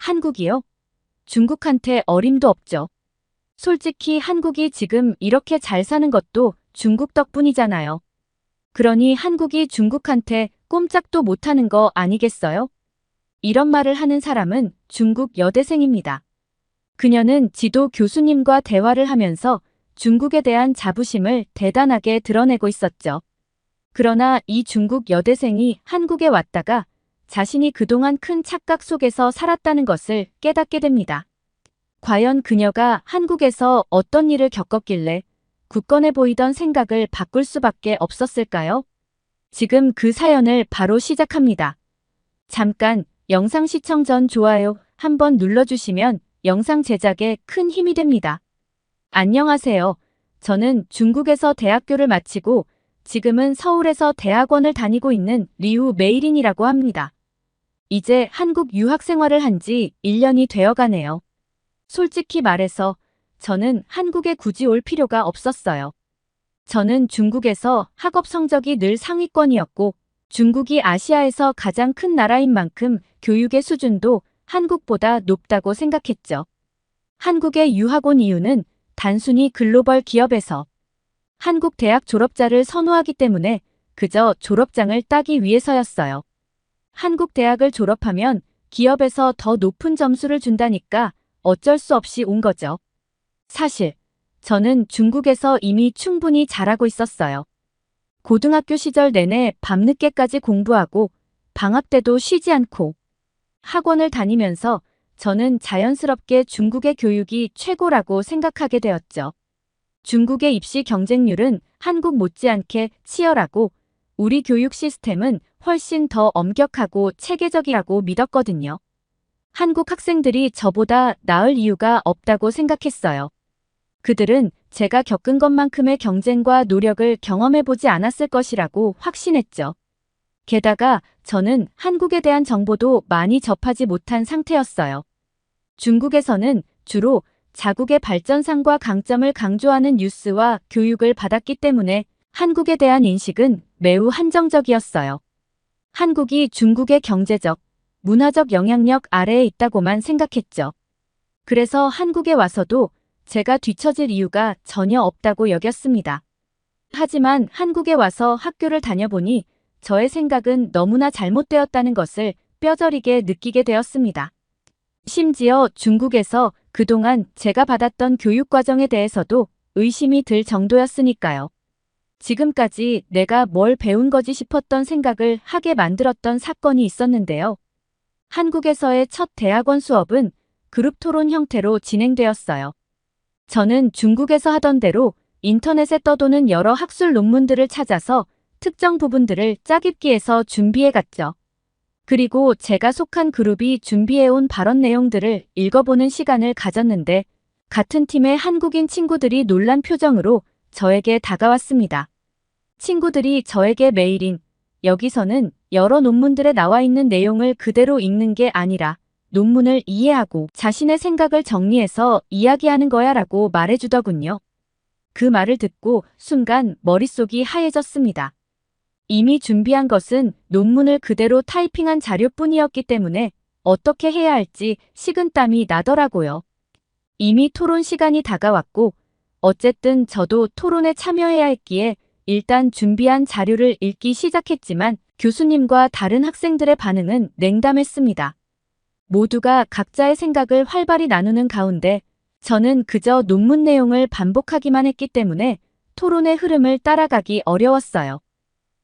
한국이요? 중국한테 어림도 없죠. 솔직히 한국이 지금 이렇게 잘 사는 것도 중국 덕분이잖아요. 그러니 한국이 중국한테 꼼짝도 못하는 거 아니겠어요? 이런 말을 하는 사람은 중국 여대생입니다. 그녀는 지도 교수님과 대화를 하면서 중국에 대한 자부심을 대단하게 드러내고 있었죠. 그러나 이 중국 여대생이 한국에 왔다가 자신이 그동안 큰 착각 속에서 살았다는 것을 깨닫게 됩니다. 과연 그녀가 한국에서 어떤 일을 겪었길래 굳건해 보이던 생각을 바꿀 수밖에 없었을까요? 지금 그 사연을 바로 시작합니다. 잠깐 영상 시청 전 좋아요 한번 눌러주시면 영상 제작에 큰 힘이 됩니다. 안녕하세요. 저는 중국에서 대학교를 마치고 지금은 서울에서 대학원을 다니고 있는 리우 메이린이라고 합니다. 이제 한국 유학 생활을 한 지 1년이 되어 가네요. 솔직히 말해서 저는 한국에 굳이 올 필요가 없었어요. 저는 중국에서 학업 성적이 늘 상위권이었고 중국이 아시아에서 가장 큰 나라인 만큼 교육의 수준도 한국보다 높다고 생각했죠. 한국에 유학 온 이유는 단순히 글로벌 기업에서 한국 대학 졸업자를 선호하기 때문에 그저 졸업장을 따기 위해서였어요. 한국 대학을 졸업하면 기업에서 더 높은 점수를 준다니까 어쩔 수 없이 온 거죠. 사실 저는 중국에서 이미 충분히 잘하고 있었어요. 고등학교 시절 내내 밤늦게까지 공부하고 방학 때도 쉬지 않고 학원을 다니면서 저는 자연스럽게 중국의 교육이 최고라고 생각하게 되었죠. 중국의 입시 경쟁률은 한국 못지않게 치열하고 우리 교육 시스템은 훨씬 더 엄격하고 체계적이라고 믿었거든요. 한국 학생들이 저보다 나을 이유가 없다고 생각했어요. 그들은 제가 겪은 것만큼의 경쟁과 노력을 경험해보지 않았을 것이라고 확신했죠. 게다가 저는 한국에 대한 정보도 많이 접하지 못한 상태였어요. 중국에서는 주로 자국의 발전상과 강점을 강조하는 뉴스와 교육을 받았기 때문에 한국에 대한 인식은 매우 한정적이었어요. 한국이 중국의 경제적, 문화적 영향력 아래에 있다고만 생각했죠. 그래서 한국에 와서도 제가 뒤처질 이유가 전혀 없다고 여겼습니다. 하지만 한국에 와서 학교를 다녀보니 저의 생각은 너무나 잘못되었다는 것을 뼈저리게 느끼게 되었습니다. 심지어 중국에서 그동안 제가 받았던 교육 과정에 대해서도 의심이 들 정도였으니까요. 지금까지 내가 뭘 배운 거지 싶었던 생각을 하게 만들었던 사건이 있었는데요. 한국에서의 첫 대학원 수업은 그룹 토론 형태로 진행되었어요. 저는 중국에서 하던 대로 인터넷에 떠도는 여러 학술 논문들을 찾아서 특정 부분들을 짜깁기해서 준비해갔죠. 그리고 제가 속한 그룹이 준비해온 발언 내용들을 읽어보는 시간을 가졌는데 같은 팀의 한국인 친구들이 놀란 표정으로 저에게 다가왔습니다. 친구들이 저에게 메일인 여기서는 여러 논문들에 나와 있는 내용을 그대로 읽는 게 아니라 논문을 이해하고 자신의 생각을 정리해서 이야기하는 거야 라고 말해주더군요. 그 말을 듣고 순간 머릿속이 하얘졌습니다. 이미 준비한 것은 논문을 그대로 타이핑한 자료뿐이었기 때문에 어떻게 해야 할지 식은땀이 나더라고요. 이미 토론 시간이 다가왔고 어쨌든 저도 토론에 참여해야 했기에 일단 준비한 자료를 읽기 시작했지만 교수님과 다른 학생들의 반응은 냉담했습니다. 모두가 각자의 생각을 활발히 나누는 가운데 저는 그저 논문 내용을 반복하기만 했기 때문에 토론의 흐름을 따라가기 어려웠어요.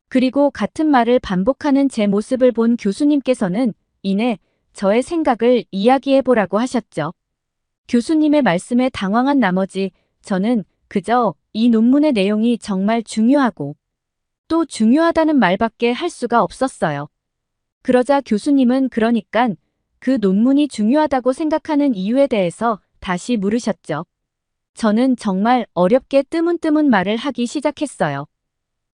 그리고 같은 말을 반복하는 제 모습을 본 교수님께서는 이내 저의 생각을 이야기해보라고 하셨죠. 교수님의 말씀에 당황한 나머지 저는 그저 이 논문의 내용이 정말 중요하고 또 중요하다는 말밖에 할 수가 없었어요. 그러자 교수님은 그러니깐 그 논문이 중요하다고 생각하는 이유에 대해서 다시 물으셨죠. 저는 정말 어렵게 뜨문뜨문 말을 하기 시작했어요.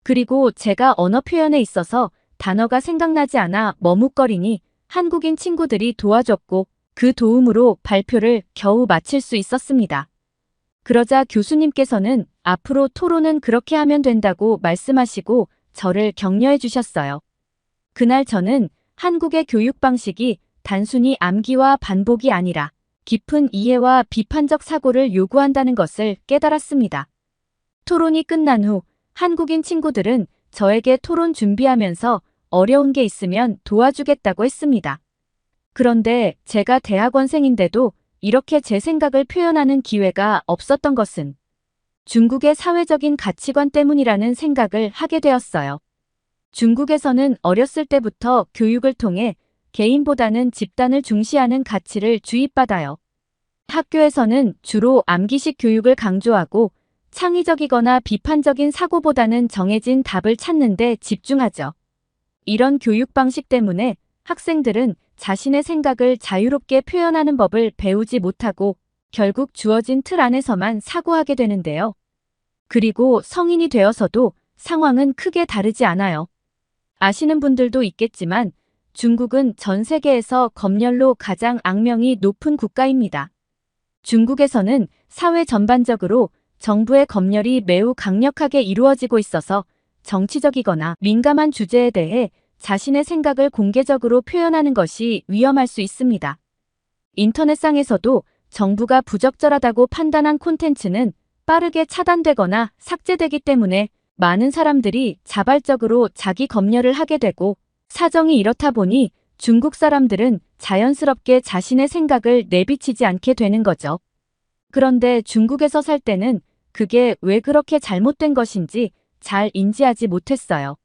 그리고 제가 언어 표현에 있어서 단어가 생각나지 않아 머뭇거리니 한국인 친구들이 도와줬고 그 도움으로 발표를 겨우 마칠 수 있었습니다. 그러자 교수님께서는 앞으로 토론은 그렇게 하면 된다고 말씀하시고 저를 격려해 주셨어요. 그날 저는 한국의 교육 방식이 단순히 암기와 반복이 아니라 깊은 이해와 비판적 사고를 요구한다는 것을 깨달았습니다. 토론이 끝난 후 한국인 친구들은 저에게 토론 준비하면서 어려운 게 있으면 도와주겠다고 했습니다. 그런데 제가 대학원생인데도 이렇게 제 생각을 표현하는 기회가 없었던 것은 중국의 사회적인 가치관 때문이라는 생각을 하게 되었어요. 중국에서는 어렸을 때부터 교육을 통해 개인보다는 집단을 중시하는 가치를 주입받아요. 학교에서는 주로 암기식 교육을 강조하고 창의적이거나 비판적인 사고보다는 정해진 답을 찾는 데 집중하죠. 이런 교육 방식 때문에 학생들은 자신의 생각을 자유롭게 표현하는 법을 배우지 못하고 결국 주어진 틀 안에서만 사고하게 되는데요. 그리고 성인이 되어서도 상황은 크게 다르지 않아요. 아시는 분들도 있겠지만 중국은 전 세계에서 검열로 가장 악명이 높은 국가입니다. 중국에서는 사회 전반적으로 정부의 검열이 매우 강력하게 이루어지고 있어서 정치적이거나 민감한 주제에 대해 자신의 생각을 공개적으로 표현하는 것이 위험할 수 있습니다. 인터넷상에서도 정부가 부적절하다고 판단한 콘텐츠는 빠르게 차단되거나 삭제되기 때문에 많은 사람들이 자발적으로 자기 검열을 하게 되고 사정이 이렇다 보니 중국 사람들은 자연스럽게 자신의 생각을 내비치지 않게 되는 거죠. 그런데 중국에서 살 때는 그게 왜 그렇게 잘못된 것인지 잘 인지하지 못했어요.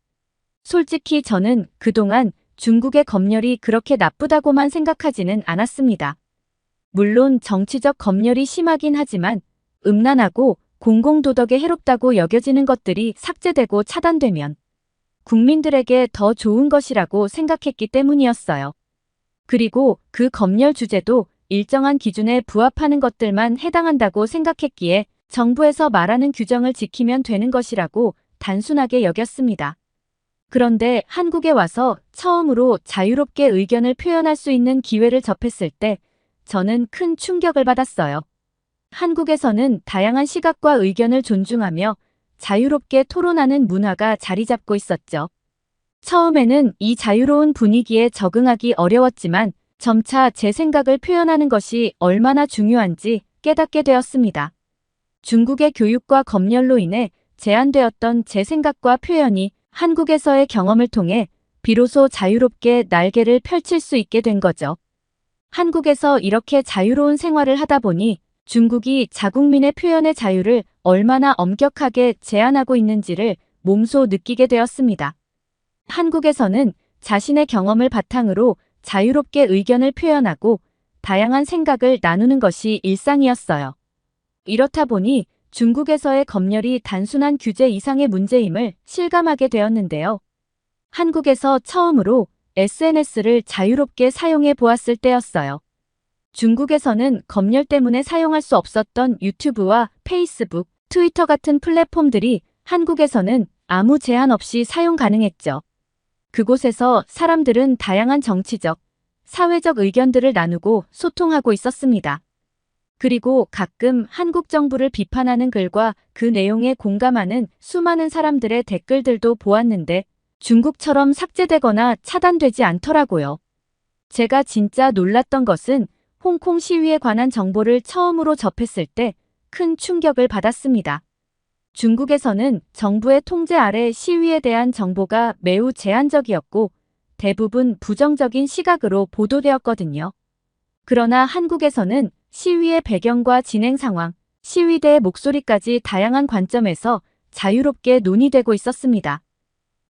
솔직히 저는 그동안 중국의 검열이 그렇게 나쁘다고만 생각하지는 않았습니다. 물론 정치적 검열이 심하긴 하지만 음란하고 공공도덕에 해롭다고 여겨지는 것들이 삭제되고 차단되면 국민들에게 더 좋은 것이라고 생각했기 때문이었어요. 그리고 그 검열 주제도 일정한 기준에 부합하는 것들만 해당한다고 생각했기에 정부에서 말하는 규정을 지키면 되는 것이라고 단순하게 여겼습니다. 그런데 한국에 와서 처음으로 자유롭게 의견을 표현할 수 있는 기회를 접했을 때 저는 큰 충격을 받았어요. 한국에서는 다양한 시각과 의견을 존중하며 자유롭게 토론하는 문화가 자리 잡고 있었죠. 처음에는 이 자유로운 분위기에 적응하기 어려웠지만 점차 제 생각을 표현하는 것이 얼마나 중요한지 깨닫게 되었습니다. 중국의 교육과 검열로 인해 제한되었던 제 생각과 표현이 한국에서의 경험을 통해 비로소 자유롭게 날개를 펼칠 수 있게 된 거죠. 한국에서 이렇게 자유로운 생활을 하다 보니 중국이 자국민의 표현의 자유를 얼마나 엄격하게 제한하고 있는지를 몸소 느끼게 되었습니다. 한국에서는 자신의 경험을 바탕으로 자유롭게 의견을 표현하고 다양한 생각을 나누는 것이 일상이었어요. 이렇다 보니 중국에서의 검열이 단순한 규제 이상의 문제임을 실감하게 되었는데요. 한국에서 처음으로 SNS를 자유롭게 사용해 보았을 때였어요. 중국에서는 검열 때문에 사용할 수 없었던 유튜브와 페이스북, 트위터 같은 플랫폼들이 한국에서는 아무 제한 없이 사용 가능했죠. 그곳에서 사람들은 다양한 정치적, 사회적 의견들을 나누고 소통하고 있었습니다. 그리고 가끔 한국 정부를 비판하는 글과 그 내용에 공감하는 수많은 사람들의 댓글들도 보았는데 중국처럼 삭제되거나 차단되지 않더라고요. 제가 진짜 놀랐던 것은 홍콩 시위에 관한 정보를 처음으로 접했을 때 큰 충격을 받았습니다. 중국에서는 정부의 통제 아래 시위에 대한 정보가 매우 제한적이었고 대부분 부정적인 시각으로 보도되었거든요. 그러나 한국에서는 시위의 배경과 진행 상황, 시위대의 목소리까지 다양한 관점에서 자유롭게 논의되고 있었습니다.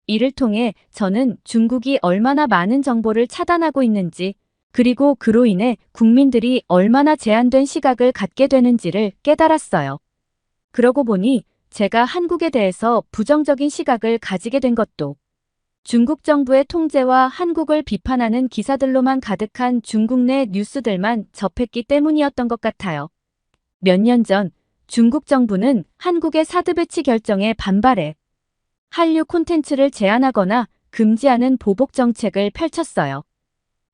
이를 통해 저는 중국이 얼마나 많은 정보를 차단하고 있는지, 그리고 그로 인해 국민들이 얼마나 제한된 시각을 갖게 되는지를 깨달았어요. 그러고 보니 제가 한국에 대해서 부정적인 시각을 가지게 된 것도 중국 정부의 통제와 한국을 비판하는 기사들로만 가득한 중국 내 뉴스들만 접했기 때문이었던 것 같아요. 몇 년 전 중국 정부는 한국의 사드 배치 결정에 반발해 한류 콘텐츠를 제한하거나 금지하는 보복 정책을 펼쳤어요.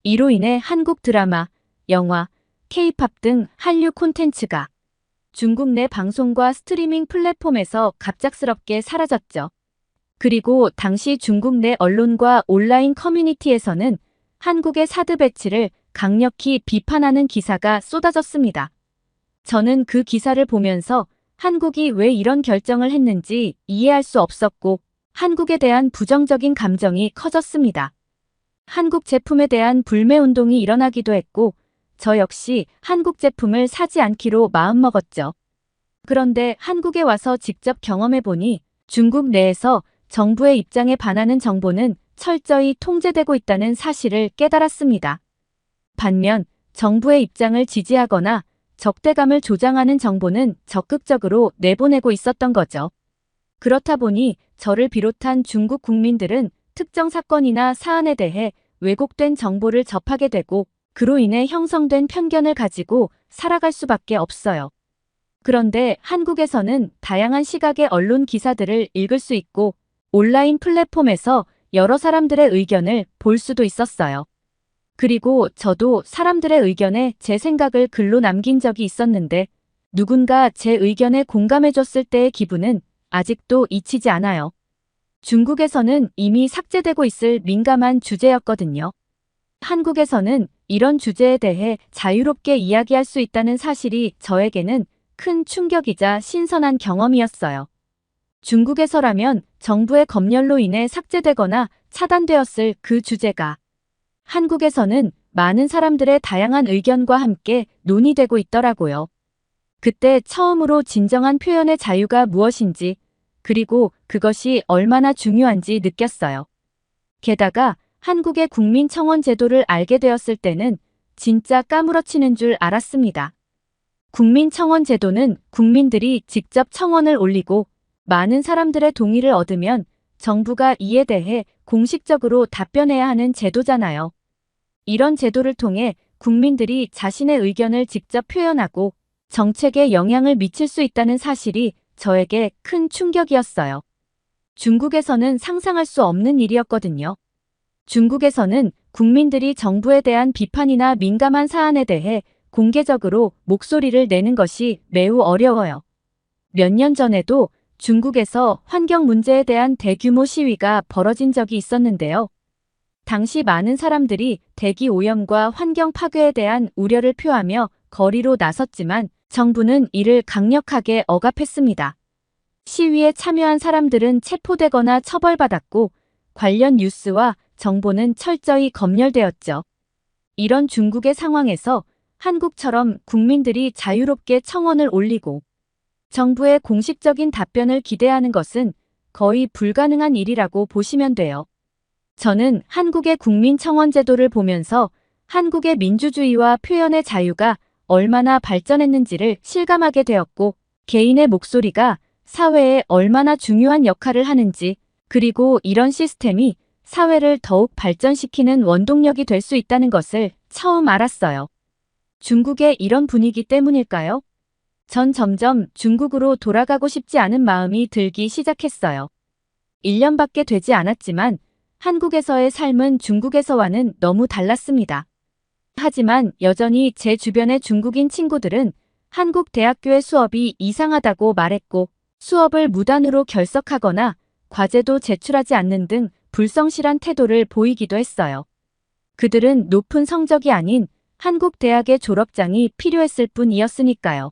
이로 인해 한국 드라마, 영화, K-팝 등 한류 콘텐츠가 중국 내 방송과 스트리밍 플랫폼에서 갑작스럽게 사라졌죠. 그리고 당시 중국 내 언론과 온라인 커뮤니티에서는 한국의 사드 배치를 강력히 비판하는 기사가 쏟아졌습니다. 저는 그 기사를 보면서 한국이 왜 이런 결정을 했는지 이해할 수 없었고 한국에 대한 부정적인 감정이 커졌습니다. 한국 제품에 대한 불매운동이 일어나기도 했고 저 역시 한국 제품을 사지 않기로 마음먹었죠. 그런데 한국에 와서 직접 경험해보니 중국 내에서 정부의 입장에 반하는 정보는 철저히 통제되고 있다는 사실을 깨달았습니다. 반면 정부의 입장을 지지하거나 적대감을 조장하는 정보는 적극적으로 내보내고 있었던 거죠. 그렇다 보니 저를 비롯한 중국 국민들은 특정 사건이나 사안에 대해 왜곡된 정보를 접하게 되고 그로 인해 형성된 편견을 가지고 살아갈 수밖에 없어요. 그런데 한국에서는 다양한 시각의 언론 기사들을 읽을 수 있고 온라인 플랫폼에서 여러 사람들의 의견을 볼 수도 있었어요. 그리고 저도 사람들의 의견에 제 생각을 글로 남긴 적이 있었는데 누군가 제 의견에 공감해줬을 때의 기분은 아직도 잊히지 않아요. 중국에서는 이미 삭제되고 있을 민감한 주제였거든요. 한국에서는 이런 주제에 대해 자유롭게 이야기할 수 있다는 사실이 저에게는 큰 충격이자 신선한 경험이었어요. 중국에서라면 정부의 검열로 인해 삭제되거나 차단되었을 그 주제가 한국에서는 많은 사람들의 다양한 의견과 함께 논의되고 있더라고요. 그때 처음으로 진정한 표현의 자유가 무엇인지 그리고 그것이 얼마나 중요한지 느꼈어요. 게다가 한국의 국민청원 제도를 알게 되었을 때는 진짜 까무러치는 줄 알았습니다. 국민청원 제도는 국민들이 직접 청원을 올리고 많은 사람들의 동의를 얻으면 정부가 이에 대해 공식적으로 답변해야 하는 제도잖아요. 이런 제도를 통해 국민들이 자신의 의견을 직접 표현하고 정책에 영향을 미칠 수 있다는 사실이 저에게 큰 충격이었어요. 중국에서는 상상할 수 없는 일이었거든요. 중국에서는 국민들이 정부에 대한 비판이나 민감한 사안에 대해 공개적으로 목소리를 내는 것이 매우 어려워요. 몇 년 전에도 중국에서 환경 문제에 대한 대규모 시위가 벌어진 적이 있었는데요. 당시 많은 사람들이 대기 오염과 환경 파괴에 대한 우려를 표하며 거리로 나섰지만 정부는 이를 강력하게 억압했습니다. 시위에 참여한 사람들은 체포되거나 처벌받았고 관련 뉴스와 정보는 철저히 검열되었죠. 이런 중국의 상황에서 한국처럼 국민들이 자유롭게 청원을 올리고 정부의 공식적인 답변을 기대하는 것은 거의 불가능한 일이라고 보시면 돼요. 저는 한국의 국민청원 제도를 보면서 한국의 민주주의와 표현의 자유가 얼마나 발전했는지를 실감하게 되었고 개인의 목소리가 사회에 얼마나 중요한 역할을 하는지 그리고 이런 시스템이 사회를 더욱 발전시키는 원동력이 될 수 있다는 것을 처음 알았어요. 중국의 이런 분위기 때문일까요? 전 점점 중국으로 돌아가고 싶지 않은 마음이 들기 시작했어요. 1년밖에 되지 않았지만 한국에서의 삶은 중국에서와는 너무 달랐습니다. 하지만 여전히 제 주변의 중국인 친구들은 한국 대학교의 수업이 이상하다고 말했고 수업을 무단으로 결석하거나 과제도 제출하지 않는 등 불성실한 태도를 보이기도 했어요. 그들은 높은 성적이 아닌 한국 대학의 졸업장이 필요했을 뿐이었으니까요.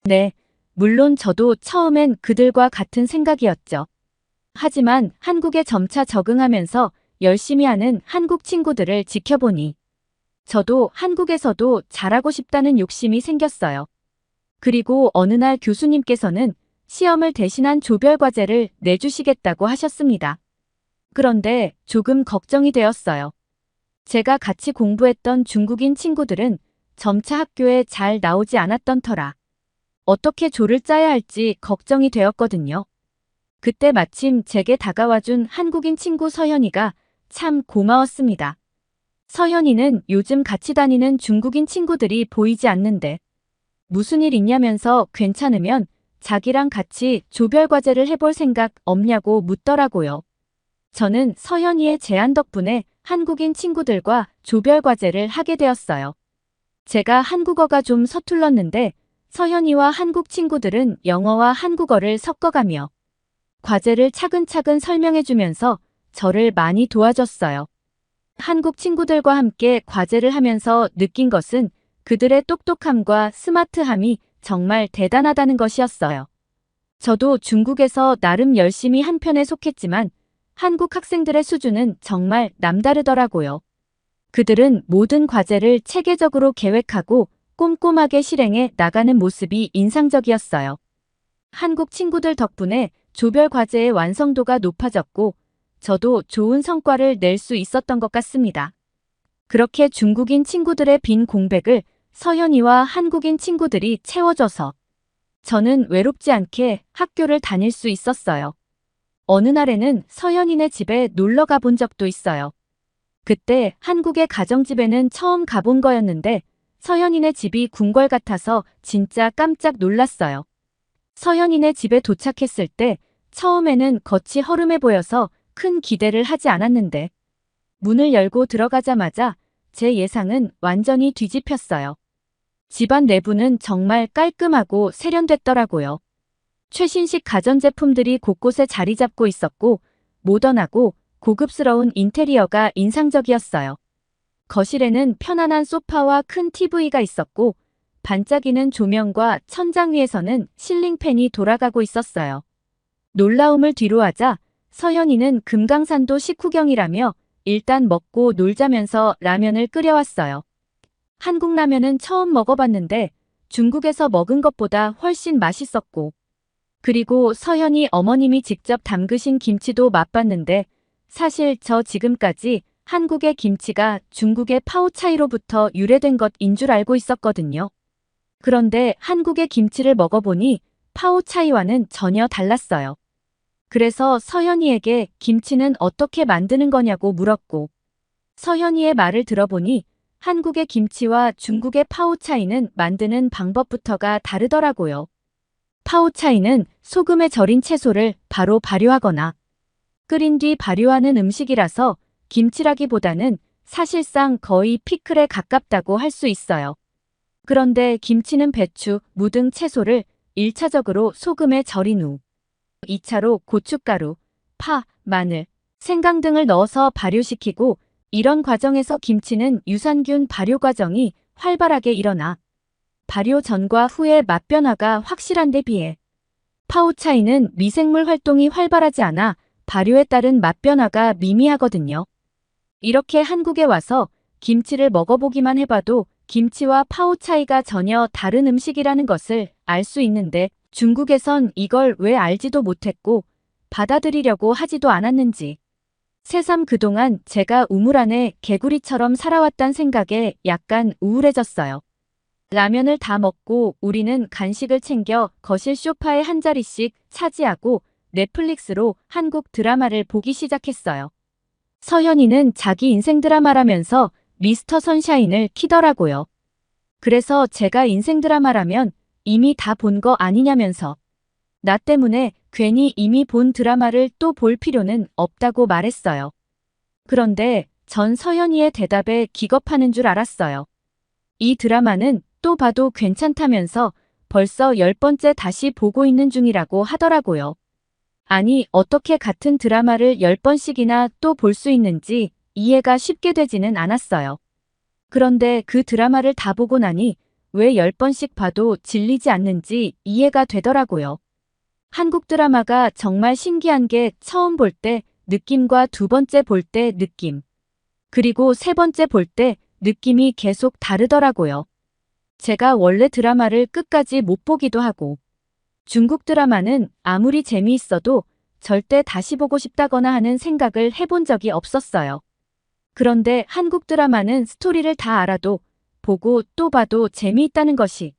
네, 물론 저도 처음엔 그들과 같은 생각이었죠. 하지만 한국에 점차 적응하면서 열심히 하는 한국 친구들을 지켜보니 저도 한국에서도 잘하고 싶다는 욕심이 생겼어요. 그리고 어느 날 교수님께서는 시험을 대신한 조별과제를 내주시겠다고 하셨습니다. 그런데 조금 걱정이 되었어요. 제가 같이 공부했던 중국인 친구들은 점차 학교에 잘 나오지 않았던 터라 어떻게 조를 짜야 할지 걱정이 되었거든요. 그때 마침 제게 다가와준 한국인 친구 서현이가 참 고마웠습니다. 서현이는 요즘 같이 다니는 중국인 친구들이 보이지 않는데 무슨 일 있냐면서 괜찮으면 자기랑 같이 조별과제를 해볼 생각 없냐고 묻더라고요. 저는 서현이의 제안 덕분에 한국인 친구들과 조별과제를 하게 되었어요. 제가 한국어가 좀 서툴렀는데 서현이와 한국 친구들은 영어와 한국어를 섞어가며 과제를 차근차근 설명해주면서 저를 많이 도와줬어요. 한국 친구들과 함께 과제를 하면서 느낀 것은 그들의 똑똑함과 스마트함이 정말 대단하다는 것이었어요. 저도 중국에서 나름 열심히 한 편에 속했지만 한국 학생들의 수준은 정말 남다르더라고요. 그들은 모든 과제를 체계적으로 계획하고 꼼꼼하게 실행해 나가는 모습이 인상적이었어요. 한국 친구들 덕분에 조별 과제의 완성도가 높아졌고 저도 좋은 성과를 낼 수 있었던 것 같습니다. 그렇게 중국인 친구들의 빈 공백을 서현이와 한국인 친구들이 채워줘서 저는 외롭지 않게 학교를 다닐 수 있었어요. 어느 날에는 서현이네 집에 놀러 가본 적도 있어요. 그때 한국의 가정집에는 처음 가본 거였는데 서현이네 집이 궁궐 같아서 진짜 깜짝 놀랐어요. 서현이네 집에 도착했을 때 처음에는 겉이 허름해 보여서 큰 기대를 하지 않았는데 문을 열고 들어가자마자 제 예상은 완전히 뒤집혔어요. 집안 내부는 정말 깔끔하고 세련됐더라고요. 최신식 가전제품들이 곳곳에 자리 잡고 있었고 모던하고 고급스러운 인테리어가 인상적이었어요. 거실에는 편안한 소파와 큰 TV가 있었고 반짝이는 조명과 천장 위에서는 실링팬이 돌아가고 있었어요. 놀라움을 뒤로하자 서현이는 금강산도 식후경이라며 일단 먹고 놀자면서 라면을 끓여왔어요. 한국 라면은 처음 먹어봤는데 중국에서 먹은 것보다 훨씬 맛있었고 그리고 서현이 어머님이 직접 담그신 김치도 맛봤는데 사실 저 지금까지 한국의 김치가 중국의 파오차이로부터 유래된 것인 줄 알고 있었거든요. 그런데 한국의 김치를 먹어보니 파오차이와는 전혀 달랐어요. 그래서 서현이에게 김치는 어떻게 만드는 거냐고 물었고 서현이의 말을 들어보니 한국의 김치와 중국의 파오차이는 만드는 방법부터가 다르더라고요. 파오차이는 소금에 절인 채소를 바로 발효하거나 끓인 뒤 발효하는 음식이라서 김치라기보다는 사실상 거의 피클에 가깝다고 할 수 있어요. 그런데 김치는 배추, 무 등 채소를 1차적으로 소금에 절인 후 2차로 고춧가루, 파, 마늘, 생강 등을 넣어서 발효시키고 이런 과정에서 김치는 유산균 발효 과정이 활발하게 일어나 발효 전과 후의 맛 변화가 확실한 데 비해 파오차이는 미생물 활동이 활발하지 않아 발효에 따른 맛 변화가 미미하거든요. 이렇게 한국에 와서 김치를 먹어보기만 해봐도 김치와 파오차이가 전혀 다른 음식이라는 것을 알 수 있는데 중국에선 이걸 왜 알지도 못했고 받아들이려고 하지도 않았는지 새삼 그동안 제가 우물 안에 개구리처럼 살아왔단 생각에 약간 우울해졌어요. 라면을 다 먹고 우리는 간식을 챙겨 거실 소파에 한 자리씩 차지하고 넷플릭스로 한국 드라마를 보기 시작했어요. 서현이는 자기 인생 드라마라면서 미스터 선샤인을 키더라고요. 그래서 제가 인생 드라마라면 이미 다 본 거 아니냐면서 나 때문에 괜히 이미 본 드라마를 또 볼 필요는 없다고 말했어요. 그런데 전 서현이의 대답에 기겁하는 줄 알았어요. 이 드라마는 또 봐도 괜찮다면서 벌써 10번째 다시 보고 있는 중이라고 하더라고요. 아니, 어떻게 같은 드라마를 10번씩이나 또 볼 수 있는지 이해가 쉽게 되지는 않았어요. 그런데 그 드라마를 다 보고 나니 왜 10번씩 봐도 질리지 않는지 이해가 되더라고요. 한국 드라마가 정말 신기한 게 처음 볼 때 느낌과 두 번째 볼 때 느낌, 그리고 세 번째 볼 때 느낌이 계속 다르더라고요. 제가 원래 드라마를 끝까지 못 보기도 하고 중국 드라마는 아무리 재미있어도 절대 다시 보고 싶다거나 하는 생각을 해본 적이 없었어요. 그런데 한국 드라마는 스토리를 다 알아도 보고 또 봐도 재미있다는 것이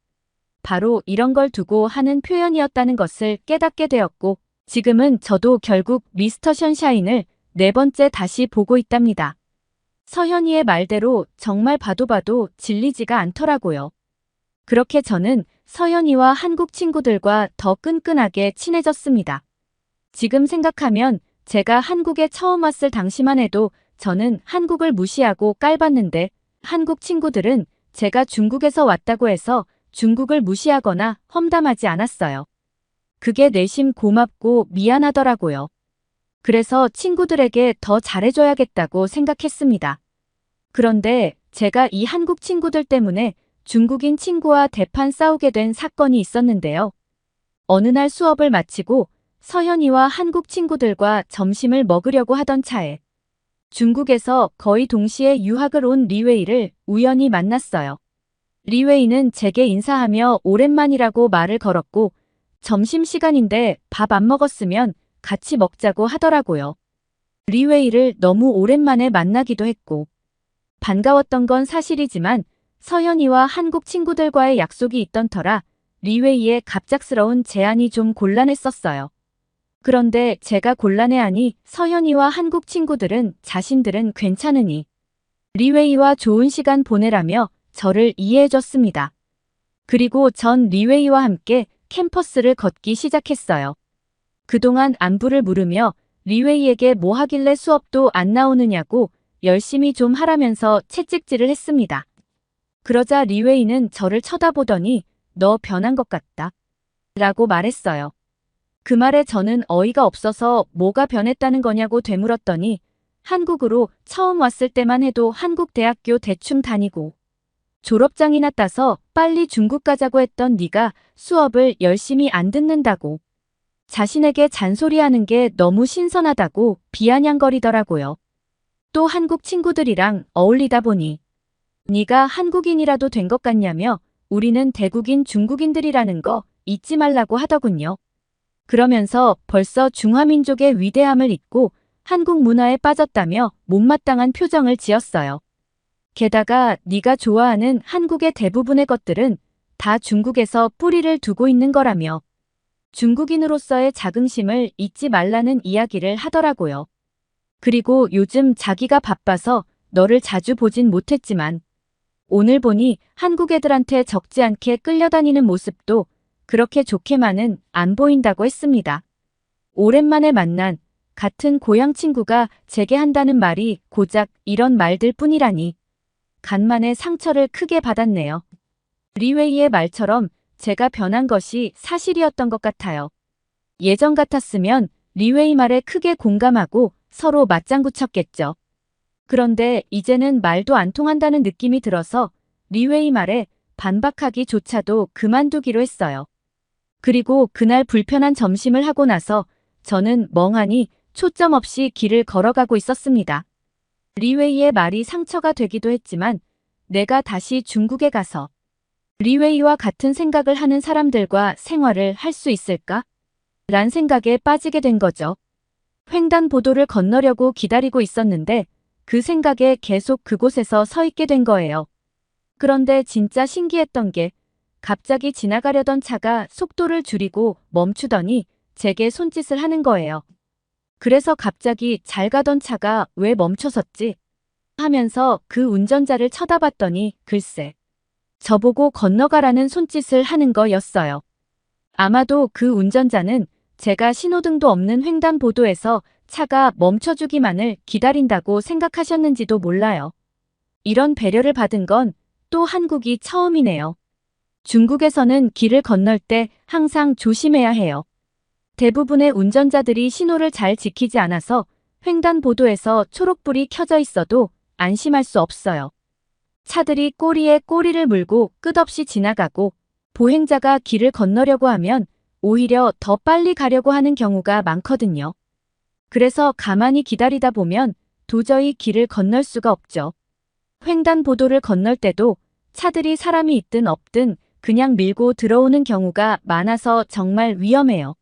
바로 이런 걸 두고 하는 표현이었다는 것을 깨닫게 되었고 지금은 저도 결국 미스터 션샤인을 4번째 다시 보고 있답니다. 서현이의 말대로 정말 봐도 봐도 질리지가 않더라고요. 그렇게 저는 서현이와 한국 친구들과 더 끈끈하게 친해졌습니다. 지금 생각하면 제가 한국에 처음 왔을 당시만 해도 저는 한국을 무시하고 깔봤는데 한국 친구들은 제가 중국에서 왔다고 해서 중국을 무시하거나 험담하지 않았어요. 그게 내심 고맙고 미안하더라고요. 그래서 친구들에게 더 잘해줘야겠다고 생각했습니다. 그런데 제가 이 한국 친구들 때문에 중국인 친구와 대판 싸우게 된 사건이 있었는데요. 어느 날 수업을 마치고 서현이와 한국 친구들과 점심을 먹으려고 하던 차에 중국에서 거의 동시에 유학을 온 리웨이를 우연히 만났어요. 리웨이는 제게 인사하며 오랜만이라고 말을 걸었고 점심시간인데 밥 안 먹었으면 같이 먹자고 하더라고요. 리웨이를 너무 오랜만에 만나기도 했고 반가웠던 건 사실이지만 서현이와 한국 친구들과의 약속이 있던 터라 리웨이의 갑작스러운 제안이 좀 곤란했었어요. 그런데 제가 곤란해하니 서현이와 한국 친구들은 자신들은 괜찮으니 리웨이와 좋은 시간 보내라며 저를 이해해줬습니다. 그리고 전 리웨이와 함께 캠퍼스를 걷기 시작했어요. 그동안 안부를 물으며 리웨이에게 뭐 하길래 수업도 안 나오느냐고 열심히 좀 하라면서 채찍질을 했습니다. 그러자 리웨이는 저를 쳐다보더니 너 변한 것 같다 라고 말했어요. 그 말에 저는 어이가 없어서 뭐가 변했다는 거냐고 되물었더니 한국으로 처음 왔을 때만 해도 한국 대학교 대충 다니고 졸업장이나 따서 빨리 중국 가자고 했던 네가 수업을 열심히 안 듣는다고 자신에게 잔소리하는 게 너무 신선하다고 비아냥거리더라고요. 또 한국 친구들이랑 어울리다 보니 네가 한국인이라도 된 것 같냐며 우리는 대국인 중국인들이라는 거 잊지 말라고 하더군요. 그러면서 벌써 중화민족의 위대함을 잊고 한국 문화에 빠졌다며 못마땅한 표정을 지었어요. 게다가 네가 좋아하는 한국의 대부분의 것들은 다 중국에서 뿌리를 두고 있는 거라며 중국인으로서의 자긍심을 잊지 말라는 이야기를 하더라고요. 그리고 요즘 자기가 바빠서 너를 자주 보진 못했지만 오늘 보니 한국 애들한테 적지 않게 끌려다니는 모습도 그렇게 좋게만은 안 보인다고 했습니다. 오랜만에 만난 같은 고향 친구가 제게 한다는 말이 고작 이런 말들 뿐이라니 간만에 상처를 크게 받았네요. 리웨이의 말처럼 제가 변한 것이 사실이었던 것 같아요. 예전 같았으면 리웨이 말에 크게 공감하고 서로 맞장구 쳤겠죠. 그런데 이제는 말도 안 통한다는 느낌이 들어서 리웨이 말에 반박하기조차도 그만두기로 했어요. 그리고 그날 불편한 점심을 하고 나서 저는 멍하니 초점 없이 길을 걸어가고 있었습니다. 리웨이의 말이 상처가 되기도 했지만 내가 다시 중국에 가서 리웨이와 같은 생각을 하는 사람들과 생활을 할 수 있을까? 란 생각에 빠지게 된 거죠. 횡단보도를 건너려고 기다리고 있었는데 그 생각에 계속 그곳에서 서 있게 된 거예요. 그런데 진짜 신기했던 게 갑자기 지나가려던 차가 속도를 줄이고 멈추더니 제게 손짓을 하는 거예요. 그래서 갑자기 잘 가던 차가 왜 멈춰섰지? 하면서 그 운전자를 쳐다봤더니 글쎄, 저보고 건너가라는 손짓을 하는 거였어요. 아마도 그 운전자는 제가 신호등도 없는 횡단보도에서 차가 멈춰주기만을 기다린다고 생각하셨는지도 몰라요. 이런 배려를 받은 건 또 한국이 처음이네요. 중국에서는 길을 건널 때 항상 조심해야 해요. 대부분의 운전자들이 신호를 잘 지키지 않아서 횡단보도에서 초록불이 켜져 있어도 안심할 수 없어요. 차들이 꼬리에 꼬리를 물고 끝없이 지나가고 보행자가 길을 건너려고 하면 오히려 더 빨리 가려고 하는 경우가 많거든요. 그래서 가만히 기다리다 보면 도저히 길을 건널 수가 없죠. 횡단보도를 건널 때도 차들이 사람이 있든 없든 그냥 밀고 들어오는 경우가 많아서 정말 위험해요.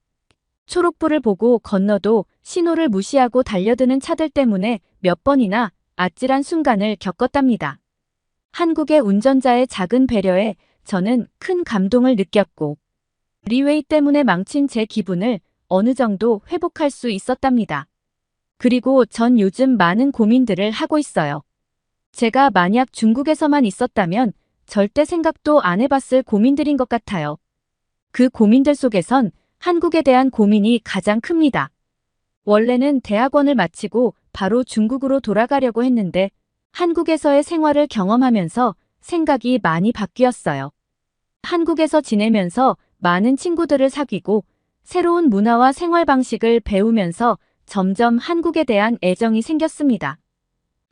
초록불을 보고 건너도 신호를 무시하고 달려드는 차들 때문에 몇 번이나 아찔한 순간을 겪었답니다. 한국의 운전자의 작은 배려에 저는 큰 감동을 느꼈고 리웨이 때문에 망친 제 기분을 어느 정도 회복할 수 있었답니다. 그리고 전 요즘 많은 고민들을 하고 있어요. 제가 만약 중국에서만 있었다면 절대 생각도 안 해봤을 고민들인 것 같아요. 그 고민들 속에선 한국에 대한 고민이 가장 큽니다. 원래는 대학원을 마치고 바로 중국으로 돌아가려고 했는데 한국에서의 생활을 경험하면서 생각이 많이 바뀌었어요. 한국에서 지내면서 많은 친구들을 사귀고 새로운 문화와 생활 방식을 배우면서 점점 한국에 대한 애정이 생겼습니다.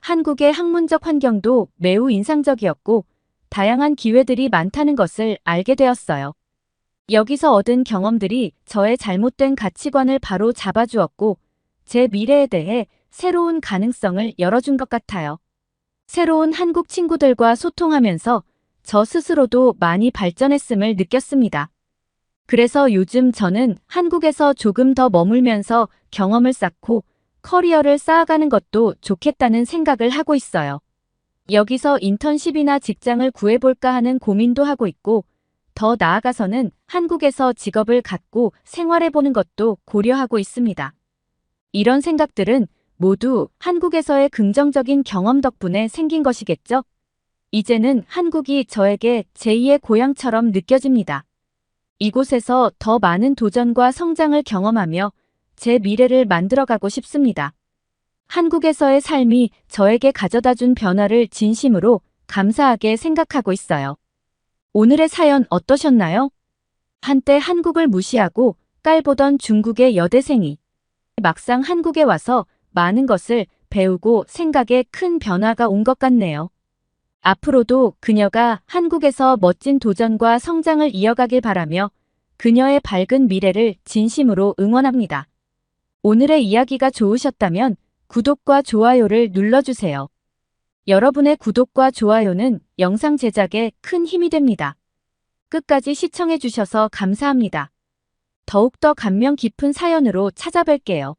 한국의 학문적 환경도 매우 인상적이었고 다양한 기회들이 많다는 것을 알게 되었어요. 여기서 얻은 경험들이 저의 잘못된 가치관을 바로 잡아주었고 제 미래에 대해 새로운 가능성을 열어준 것 같아요. 새로운 한국 친구들과 소통하면서 저 스스로도 많이 발전했음을 느꼈습니다. 그래서 요즘 저는 한국에서 조금 더 머물면서 경험을 쌓고 커리어를 쌓아가는 것도 좋겠다는 생각을 하고 있어요. 여기서 인턴십이나 직장을 구해볼까 하는 고민도 하고 있고, 더 나아가서는 한국에서 직업을 갖고 생활해보는 것도 고려하고 있습니다. 이런 생각들은 모두 한국에서의 긍정적인 경험 덕분에 생긴 것이겠죠? 이제는 한국이 저에게 제2의 고향처럼 느껴집니다. 이곳에서 더 많은 도전과 성장을 경험하며 제 미래를 만들어가고 싶습니다. 한국에서의 삶이 저에게 가져다준 변화를 진심으로 감사하게 생각하고 있어요. 오늘의 사연 어떠셨나요? 한때 한국을 무시하고 깔보던 중국의 여대생이 막상 한국에 와서 많은 것을 배우고 생각에 큰 변화가 온 것 같네요. 앞으로도 그녀가 한국에서 멋진 도전과 성장을 이어가길 바라며 그녀의 밝은 미래를 진심으로 응원합니다. 오늘의 이야기가 좋으셨다면 구독과 좋아요를 눌러주세요. 여러분의 구독과 좋아요는 영상 제작에 큰 힘이 됩니다. 끝까지 시청해주셔서 감사합니다. 더욱더 감명 깊은 사연으로 찾아뵐게요.